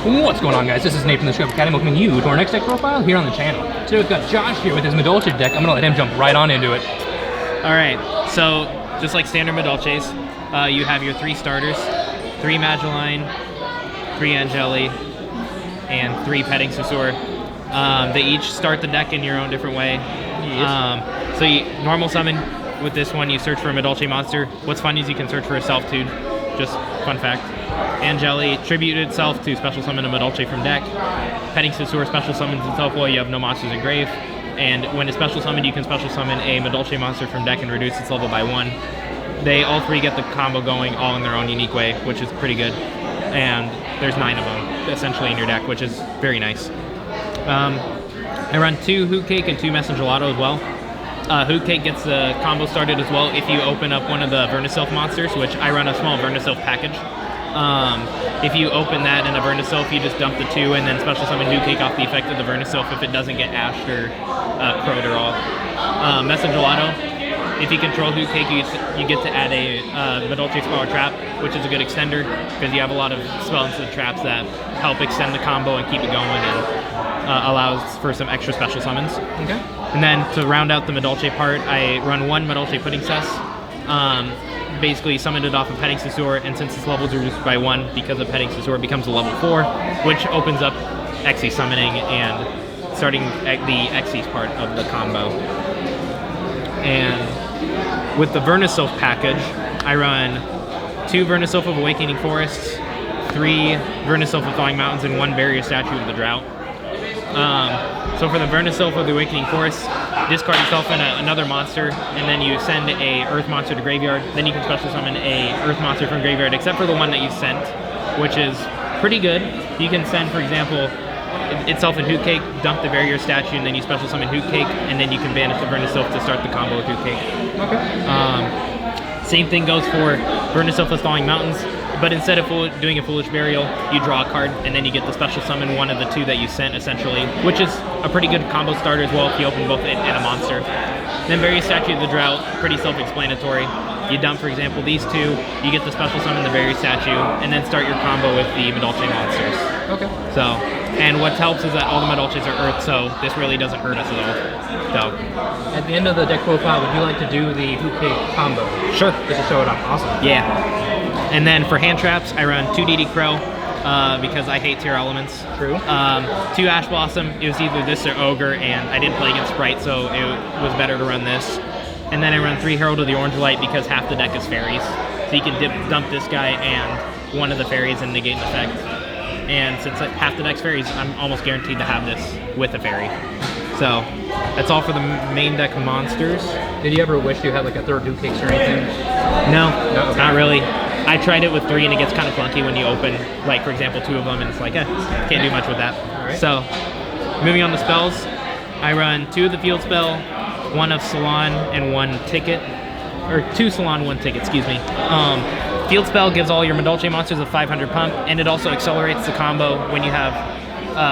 What's going on, guys? This is Nate from the Musicom Academy. Welcoming you to our next deck profile here on the channel. Today we've got Josh here with his Madolche deck. I'm going to let him jump right on into it. Alright, so just like standard Madolches, you have your 3 starters, 3 Madeline, 3 Angeli, and 3 Petting Susur. They each start the deck in your own different way. Yes. So you normal summon with this one, you search for a Madolche monster. What's fun is you can search for a self too. Just fun fact. Angeli tributed itself to special summon a Madolche from deck. Petting Susur special summons itself while you have no monsters in grave. And when it's special summoned, you can special summon a Madolche monster from deck and reduce its level by 1. They all 3 get the combo going all in their own unique way, which is pretty good. And there's 9 of them essentially in your deck, which is very nice. I run 2 Hoot Cake and 2 Messenger Gelato as well. Hoot Cake gets the combo started as well if you open up one of the Vernuslyth monsters, which I run a small Vernuslyth package. If you open that in a Vernuslyth, you just dump the 2 and then special summon Hoot Cake off the effect of the Vernuslyth if it doesn't get ashed or crowed or all. Messenger Gelato, if you control Hoot Cake, you get to add a Madolche Spell Trap, which is a good extender because you have a lot of spells and traps that help extend the combo and keep it going and allows for some extra special summons. Okay. And then to round out the Madolche part, I run 1 Madolche Pudding Cess. Basically summoned it off of Petting Susur, and since its level is reduced by 1 because of Petting Susur, it becomes a level 4, which opens up Xe summoning and starting the Xyz part of the combo. And with the Vernuslyth package, I run 2 Vernuslyth of Awakening Forests, 3 Vernuslyth of Thawing Mountains, and 1 Barrier Statue of the Drought. So for the Vernuslyth of the Awakening Forest, discard yourself in another monster, and then you send a Earth monster to graveyard. Then you can special summon a Earth monster from graveyard, except for the one that you sent, which is pretty good. You can send, for example, itself in Hoot Cake, dump the Barrier Statue, and then you special summon Hoot Cake, and then you can banish the Vernuslyth to start the combo with Hoot Cake. Okay. Same thing goes for Vernuslyth of Thawing Mountains. But instead of doing a Foolish Burial, you draw a card, and then you get the special summon one of the 2 that you sent, essentially, which is a pretty good combo starter as well if you open both it and a monster. Then Barrier Statue of the Drought, pretty self-explanatory. You dump, for example, these 2, you get the special summon the Barrier Statue, and then start your combo with the Madolche monsters. Okay. So, and what helps is that all the Madolches are Earth, so this really doesn't hurt us at all. So, at the end of the deck profile, would you like to do the Hoot Cake combo? Sure. Just to show it off. Awesome. Yeah. And then for hand traps, I run 2 DD Crow because I hate tier elements. True. 2 Ash Blossom. It was either this or Ogre, and I didn't play against Sprite, so it was better to run this. And then I run 3 Herald of the Orange Light because half the deck is fairies. So you can dump this guy and one of the fairies and negate an effect. And since half the deck's fairies, I'm almost guaranteed to have this with a fairy. So that's all for the main deck monsters. Did you ever wish you had like a 3rd Hoot Cakes or anything? No, okay. Not really. I tried it with 3 and it gets kind of clunky when you open, like for example, 2 of them and it's like, can't do much with that. Right. So, moving on to spells, I run 2 of the Field Spell, 1 of Salon, and 1 Ticket. Or 2 Salon, 1 Ticket, excuse me. Field Spell gives all your Madolche monsters a 500 pump, and it also accelerates the combo when you have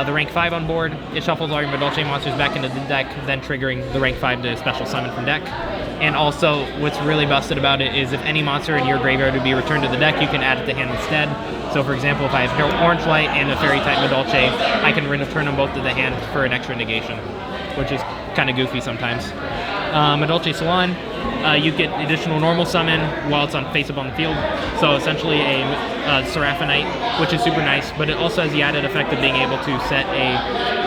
the rank 5 on board. It shuffles all your Madolche monsters back into the deck, then triggering the rank 5 to special summon from deck. And also, what's really busted about it is if any monster in your graveyard would be returned to the deck, you can add it to hand instead. So for example, if I have Orange Light and a Fairy type Madolche, I can return them both to the hand for an extra negation, which is kind of goofy sometimes. Madolche Salon, you get additional normal summon while it's face up on the field. So essentially a Seraphonite, which is super nice, but it also has the added effect of being able to set a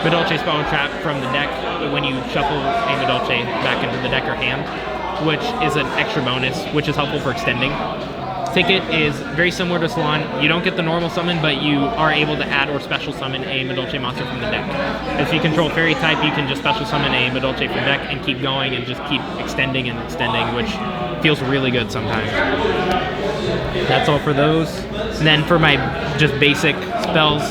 Madolche Spell Trap from the deck when you shuffle a Madolche back into the deck or hand, which is an extra bonus, which is helpful for extending. Ticket is very similar to Salon. You don't get the normal summon, but you are able to add or special summon a Madolche monster from the deck. If you control Fairy type, you can just special summon a Madolche from deck and keep going and just keep extending and extending, which feels really good sometimes. That's all for those. And then for my just basic spells,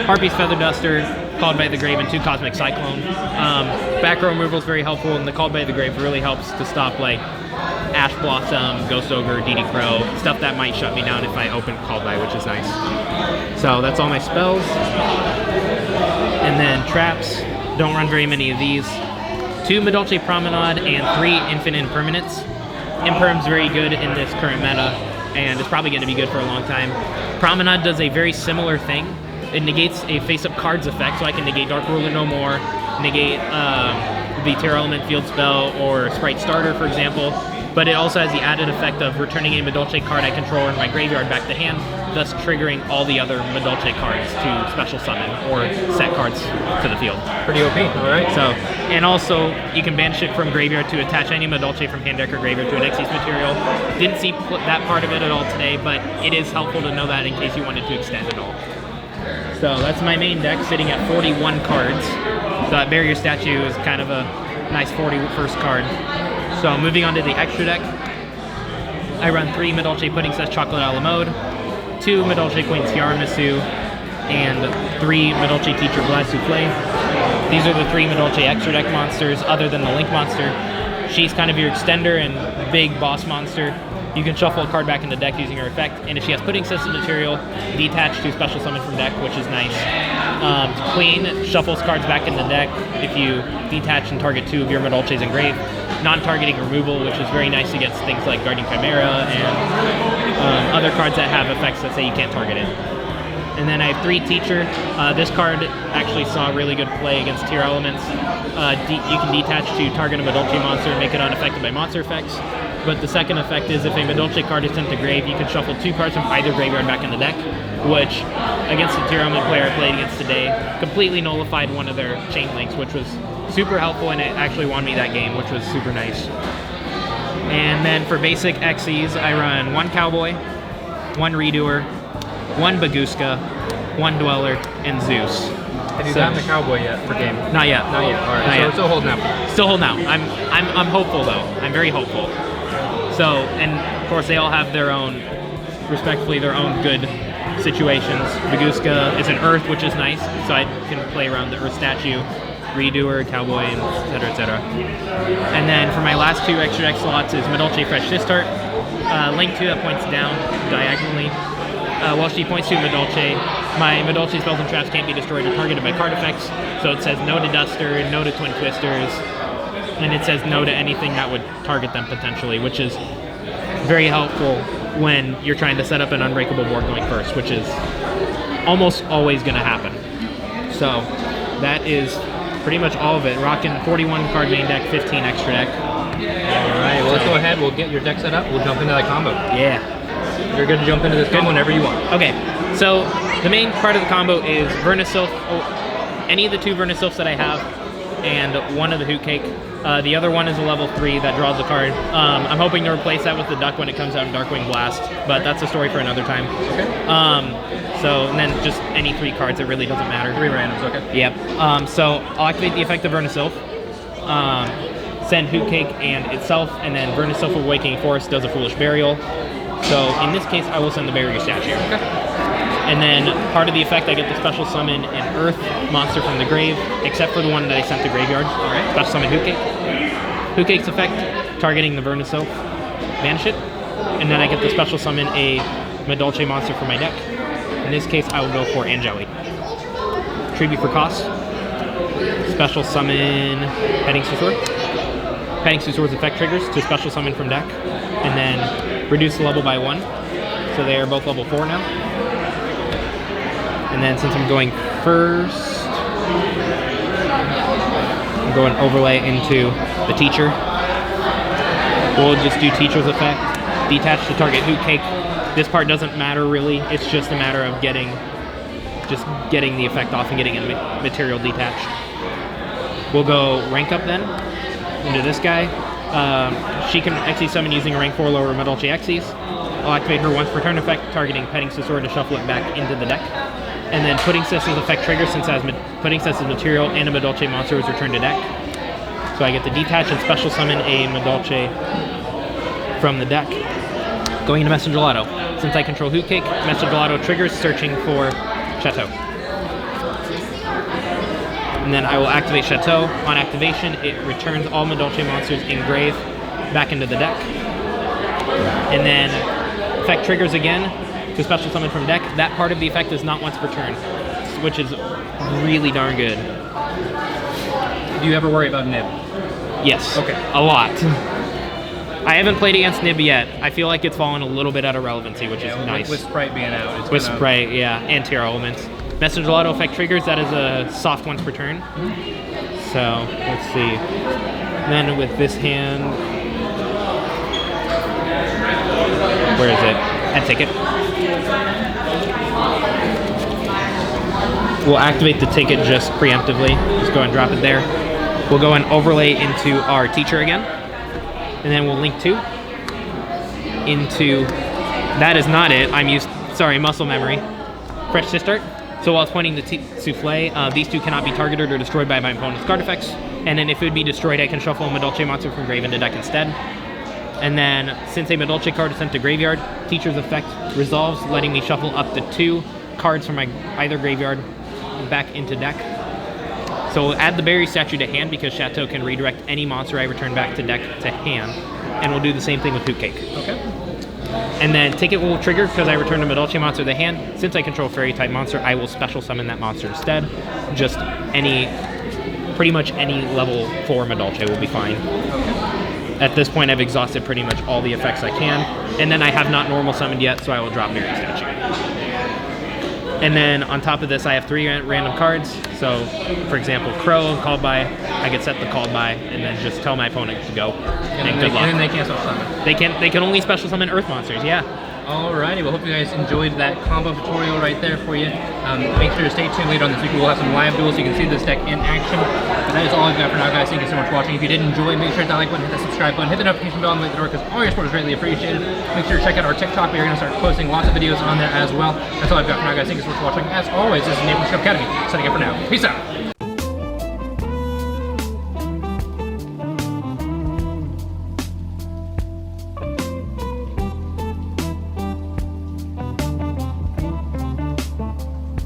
Harpy's Feather Duster, Called by the Grave, and 2 Cosmic Cyclone. Back row removal is very helpful, and the Called by the Grave really helps to stop like Ash Blossom, Ghost Ogre, DD Crow, stuff that might shut me down if I open Called by, which is nice. So that's all my spells. And then traps, don't run very many of these. 2 Madolche Promenade and 3 Infinite Impermanents. Imperm's very good in this current meta, and it's probably going to be good for a long time. Promenade does a very similar thing, It negates a face-up cards effect, so I can negate Dark Ruler no more, negate the Terror Element field spell or Sprite Starter, for example. But it also has the added effect of returning a Madolche card I control in my graveyard back to hand, thus triggering all the other Madolche cards to special summon or set cards to the field. Pretty OP, alright. So, and also, you can banish it from graveyard to attach any Madolche from hand deck or graveyard to an Xyz material. Didn't see that part of it at all today, but it is helpful to know that in case you wanted to extend it all. So that's my main deck, sitting at 41 cards. That Barrier Statue is kind of a nice 41st card. So moving on to the extra deck, I run 3 Madolche Pudding Cess Chocolate a la Mode, 2 Madolche Queen Tiramisu, and 3 Madolche Teacher Glass Souffle. These are the 3 Madolche extra deck monsters other than the Link monster. She's kind of your extender and big boss monster. You can shuffle a card back in the deck using her effect, and if she has Pudding Cess material, detach to special summon from deck, which is nice. Queen shuffles cards back in the deck if you detach and target 2 of your Madolches in grave. Non-targeting removal, which is very nice against things like Guardian Chimera and other cards that have effects that say you can't target it. And then I have 3 Teacher. This card actually saw really good play against Tier Elements. You can detach to target a Madolche monster and make it unaffected by monster effects. But the second effect is if a Madolche card is sent to grave, you can shuffle 2 cards from either graveyard back in the deck, which, against the Tier Element player I played against today, completely nullified one of their chain links, which was super helpful, and it actually won me that game, which was super nice. And then for basic Xyz, I run 1 Cowboy, 1 Redoer, 1 Baguska, 1 Dweller, and Zeus. Have you gotten the Cowboy yet for game? Not yet. Not yet. All right. Not So yet. we're still holding out. Still holding out. I'm hopeful though. I'm very hopeful. So, and of course they all have their own, respectfully, their own good situations. Baguska is an Earth, which is nice, so I can play around the Earth statue. Redoer, Cowboy, and etc., etc. And then for my last 2 extra deck slots is Madolche Fresh Sistart. Link 2 that points down diagonally. While she points to Madolche, my Madolche spells and traps can't be destroyed or targeted by card effects. So it says no to Duster, no to Twin Twisters, and it says no to anything that would target them potentially, which is very helpful when you're trying to set up an unbreakable board going first, which is almost always going to happen. So that is pretty much all of it. Rocking 41 card main deck, 15 extra deck. Alright, well let's go ahead, we'll get your deck set up, we'll jump into that combo. Yeah. You're good to jump into this combo whenever you want. Okay, so the main part of the combo is Vernuslyth, any of the 2 Vernuslyths that I have, and 1 of the Hoot Cake. The other one is a level 3 that draws a card. I'm hoping to replace that with the Duck when it comes out in Darkwing Blast, but that's a story for another time. Okay. So, and then just any 3 cards, it really doesn't matter. 3 randoms, okay. Yep. So I'll activate the effect of Vernuslyth, send Hoot Cake and itself, and then Vernuslyth Awakening Forest does a Foolish Burial. So in this case, I will send the Barrier Statue. Okay. And then part of the effect, I get to special summon an Earth monster from the grave, except for the one that I sent to graveyard. All right. Special summon Hoot Cake. Hoot Cake's effect, targeting the Vernuslyth, banish it, and then I get to special summon a Madolche monster from my deck. In this case, I will go for Angeli. Tribute for cost. Special summon Petting Susur. Petting Susur's effect triggers to special summon from deck, and then reduce the level by 1. So they are both level 4 now. And then since I'm going first, I'm going overlay into the Teacher. We'll just do Teacher's effect. Detach to target Hoot Cake. This part doesn't matter really. It's just a matter of getting the effect off and getting a material detached. We'll go rank up then into this guy. She can Xyz summon using a rank 4 lower Madolche Xyz. I'll activate her once per turn effect, targeting Petting Susur to shuffle it back into the deck. And then Pudding Cess's effect triggers since it has Pudding Cess's material and a Madolche monster is returned to deck. So I get to detach and special summon a Madolche from the deck. Going into Messenger Gelato. Since I control Hoot Cake, Messenger Gelato triggers searching for Chateau. And then I will activate Chateau. On activation, it returns all Madolche monsters in grave back into the deck. And then effect triggers again to special summon from deck. That part of the effect is not once per turn, which is really darn good. Do you ever worry about Nib? Yes. Okay. A lot. I haven't played against Nib yet. I feel like it's fallen a little bit out of relevancy, which is nice. With Sprite being out. With Sprite, yeah, and Tier Elements. Message auto effect triggers, that is a soft once per turn. So, let's see. Then with this hand, where is it? At ticket. We'll activate the ticket just preemptively. Just go and drop it there. We'll go and overlay into our teacher again. And then we'll link 2 into, that is not it. Muscle memory. Fresh to start. So while it's pointing to souffle, these 2 cannot be targeted or destroyed by my opponent's card effects. And then if it would be destroyed, I can shuffle a Madolche monster from grave into deck instead. And then, since a Madolche card is sent to graveyard, Teacher's effect resolves, letting me shuffle up to 2 cards from my either graveyard back into deck. So we'll add the Berry Statue to hand because Chateau can redirect any monster I return back to deck to hand. And we'll do the same thing with Hoot Cake. Okay. And then Ticket will trigger because I return a Madolche monster to the hand. Since I control Fairy type monster, I will special summon that monster instead. Just pretty much any level 4 Madolche will be fine. At this point, I've exhausted pretty much all the effects I can. And then I have not normal summoned yet, so I will drop Berry Statue. And then on top of this, I have 3 random cards. So, for example, Crow, called by. I can set the called by, and then just tell my opponent to go. And good luck. And then they can't special summon. They can only special summon Earth monsters, yeah. Alrighty, well, hope you guys enjoyed that combo tutorial right there for you. Make sure to stay tuned later on this week. We'll have some live duels so you can see this deck in action. But that is all I've got for now, guys. Thank you so much for watching. If you did enjoy, make sure to hit that like button, hit that subscribe button, hit the notification bell on the way to the door because all your support is greatly appreciated. Make sure to check out our TikTok. We're going to start posting lots of videos on there as well. That's all I've got for now, guys. Thank you so much for watching. As always, this is Musicom Academy. Setting up for now. Peace out.